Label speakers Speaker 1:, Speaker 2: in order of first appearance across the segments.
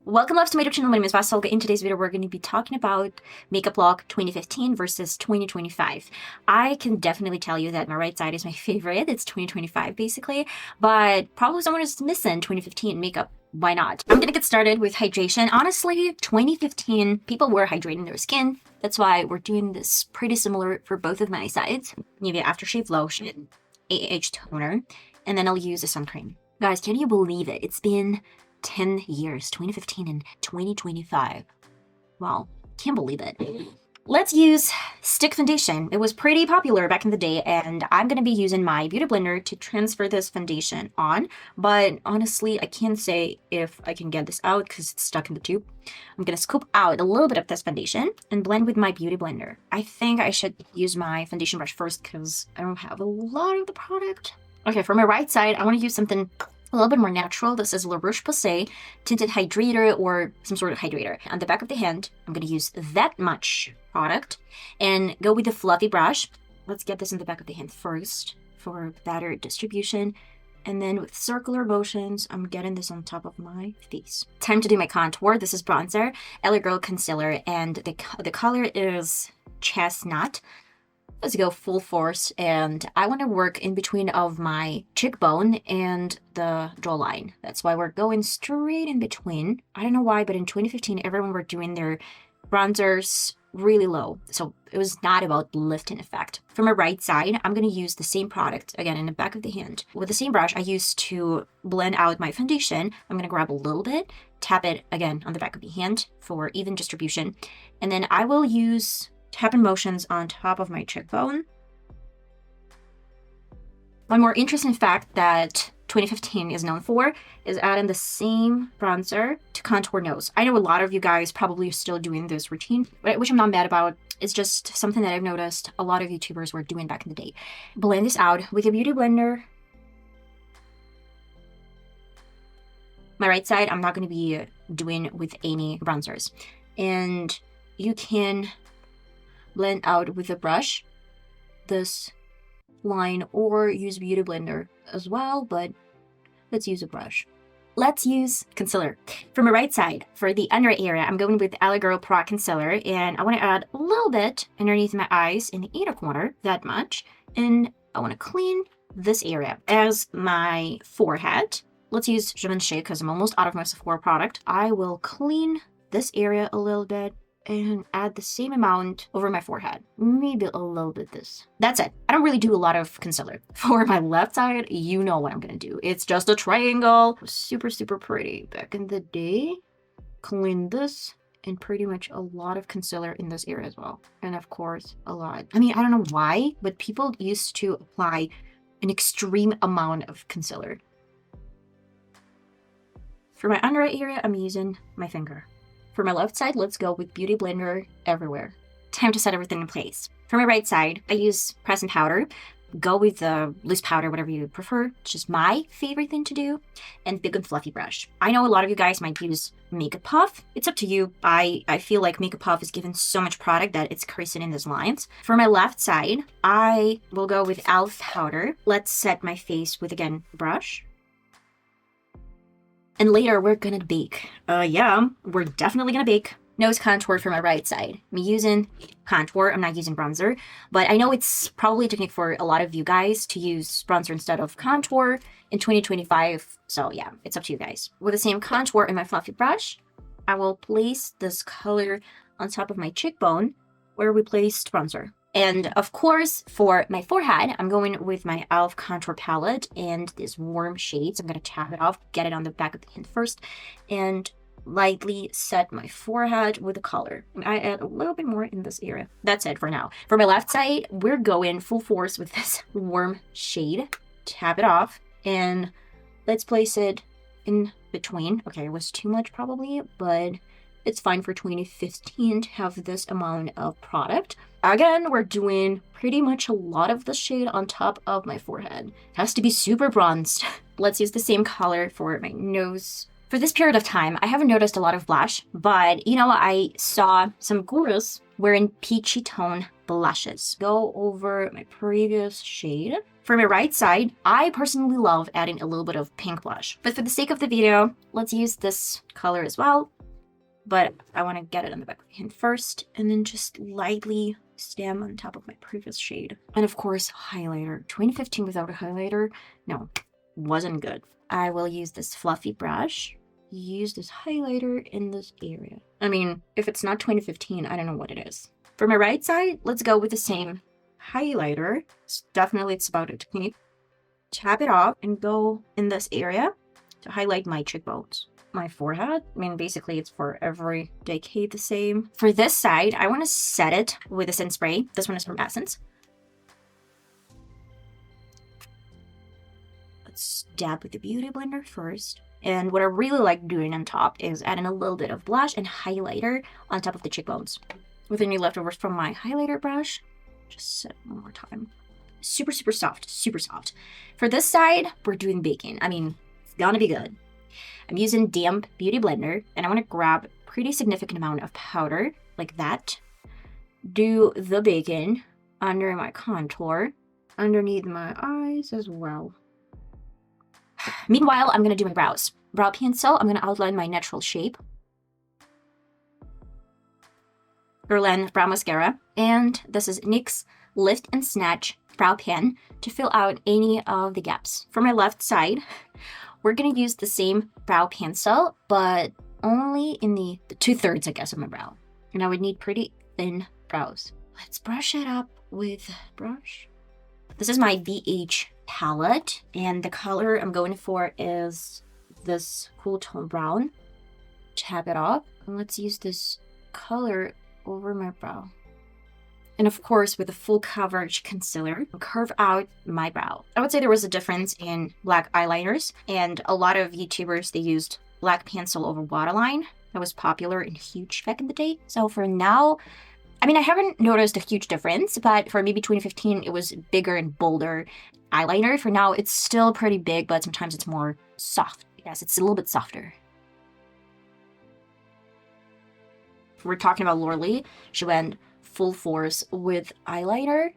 Speaker 1: Welcome loves to my YouTube channel. My name is VassaOlga. In today's video, we're going to be talking about makeup look 2015 versus 2025. I can definitely tell you that my right side is my favorite. It's 2025 basically, but probably someone is missing 2015 makeup. Why not? I'm gonna get started with hydration. Honestly, 2015, people were hydrating their skin. That's why we're doing this pretty similar for both of my sides. Nivea aftershave lotion, AH toner, and then I'll use a sun cream. Guys, can you believe it? It's been 10 years, 2015 and 2025. Wow, can't believe it. Let's use stick foundation. It was pretty popular back in the day, and I'm going to be using my beauty blender to transfer this foundation on, but honestly, I can't say if I can get this out because it's stuck in the tube. I'm going to scoop out a little bit of this foundation and blend with my beauty blender. I think I should use my foundation brush first because I don't have a lot of the product. Okay, for my right side, I want to use something a little bit more natural. This is La tinted hydrator or some sort of hydrator. On the back of the hand, I'm going to use that much product and go with the fluffy brush. Let's get this in the back of the hand first for better distribution. And then with circular motions, I'm getting this on top of my face. Time to do my contour. This is bronzer, L.A.Girl concealer, and the color is chestnut. Let's go full force, and I want to work in between of my cheekbone and the jawline. That's why we're going straight in between. I don't know why, but in 2015, everyone were doing their bronzers really low, so it was not about lifting effect. For my right side, I'm going to use the same product, again, in the back of the hand. With the same brush I used to blend out my foundation, I'm going to grab a little bit, tap it again on the back of the hand for even distribution, and then I will use tapping motions on top of my cheekbone. One more interesting fact that 2015 is known for is adding the same bronzer to contour nose. I know a lot of you guys probably are still doing this routine, which I'm not mad about. It's just something that I've noticed a lot of YouTubers were doing back in the day. Blend this out with a beauty blender. My right side, I'm not going to be doing with any bronzers. And you can blend out with a brush this line or use beauty blender as well, but let's use a brush. Let's use concealer. For my right side, for the under area, I'm going with L.A.Girl PRO.concealer, and I want to add a little bit underneath my eyes in the inner corner, that much, and I want to clean this area. As my forehead, let's use Givenchy because I'm almost out of my Sephora product. I will clean this area a little bit and add the same amount over my forehead. Maybe a little bit this. That's it. I don't really do a lot of concealer. For my left side, you know what I'm gonna do. It's just a triangle. Super, super pretty. Back in the day, clean this and pretty much a lot of concealer in this area as well. And of course, a lot. I mean, I don't know why, but people used to apply an extreme amount of concealer. For my under eye area, I'm using my finger. For my left side, let's go with beauty blender everywhere. Time to set everything in place. For my right side, I use pressing powder. Go with the loose powder, whatever you prefer. It's just my favorite thing to do. And big and fluffy brush. I know a lot of you guys might use makeup puff. It's up to you. I feel like makeup puff is given so much product that it's creasing in those lines. For my left side, I will go with e.l.f. powder. Let's set my face with, again, brush. And later, we're gonna bake. Yeah, we're definitely gonna bake. Nose contour for my right side. I'm using contour, I'm not using bronzer, but I know it's probably a technique for a lot of you guys to use bronzer instead of contour in 2025, so yeah, it's up to you guys. With the same contour in my fluffy brush, I will place this color on top of my cheekbone where we placed bronzer. And of course, for my forehead, I'm going with my e.l.f. contour palette and this warm shades. I'm going to tap it off, get it on the back of the hand first, and lightly set my forehead with the color. I add a little bit more in this area. That's it for now. For my left side, we're going full force with this warm shade. Tap it off, and let's place it in between. Okay, it was too much probably, but it's fine for 2015 to have this amount of product. Again, we're doing pretty much a lot of the shade on top of my forehead. It has to be super bronzed. Let's use the same color for my nose. For this period of time, I haven't noticed a lot of blush, but you know, I saw some gurus wearing peachy tone blushes. Go over my previous shade For my right side, I personally love adding a little bit of pink blush. But for the sake of the video, let's use this color as well. But I want to get it on the back of my hand first, and then just lightly stamp on top of my previous shade. And of course, highlighter. 2015 without a highlighter, no, wasn't good. I will use this fluffy brush, use this highlighter in this area. I mean, if it's not 2015, I don't know what it is. For my right side, let's go with the same highlighter. It's about a 20. Tap it off and go in this area to highlight my cheekbones. My forehead. I mean, basically it's for every decade the same. For this side, I want to set it with a scent spray. This one is from Essence. Let's dab with the beauty blender first. And what I really like doing on top is adding a little bit of blush and highlighter on top of the cheekbones. With any leftovers from my highlighter brush, just set it one more time. Super, super soft, super soft. For this side, we're doing baking. I mean, it's gonna be good. I'm using damp beauty blender, and I want to grab a pretty significant amount of powder, like that. Do the baking under my contour, underneath my eyes as well. Meanwhile, I'm going to do my brows. Brow pencil, I'm going to outline my natural shape. Guerlain Brow Mascara, and this is NYX Lift and Snatch Brow Pen to fill out any of the gaps. For my left side, we're going to use the same brow pencil, but only in the 2/3, I guess, of my brow. And I would need pretty thin brows. Let's brush it up with brush. This is my BH palette, and the color I'm going for is this cool tone brown. Tap it off, and let's use this color over my brow. And of course, with a full coverage concealer, curve out my brow. I would say there was a difference in black eyeliners, and a lot of YouTubers, they used black pencil over waterline. That was popular and huge back in the day. So for now, I mean, I haven't noticed a huge difference, but for maybe 2015, it was bigger and bolder eyeliner. For now, it's still pretty big, but sometimes it's more soft. Yes, it's a little bit softer. We're talking about Lorelei. She went full force with eyeliner.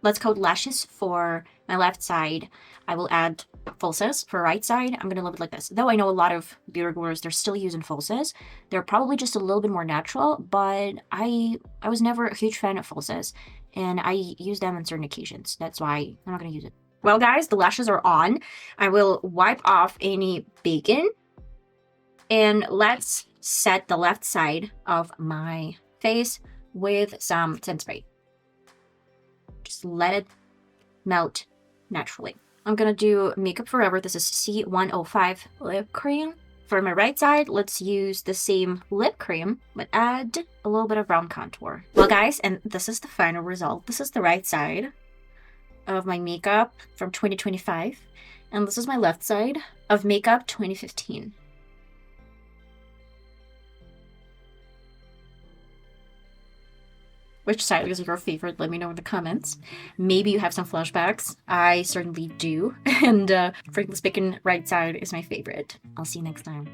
Speaker 1: Let's coat lashes for my left side. I will add falsies. For right side, I'm going to leave it like this. Though I know a lot of beauty gurus, they're still using falsies. They're probably just a little bit more natural, but I was never a huge fan of falsies, and I use them on certain occasions. That's why I'm not going to use it. Well, guys, the lashes are on. I will wipe off any bacon. And let's set the left side of my face with some scent spray. Just let it melt naturally. I'm gonna do Makeup Forever. This is C105 lip cream. For my right side, let's use the same lip cream, but add a little bit of brown contour. Well, guys, and this is the final result. This is the right side of my makeup from 2025, and this is my left side of makeup 2015. Which side is your favorite? Let me know in the comments. Maybe you have some flashbacks. I certainly do. And frankly speaking, right side is my favorite. I'll see you next time.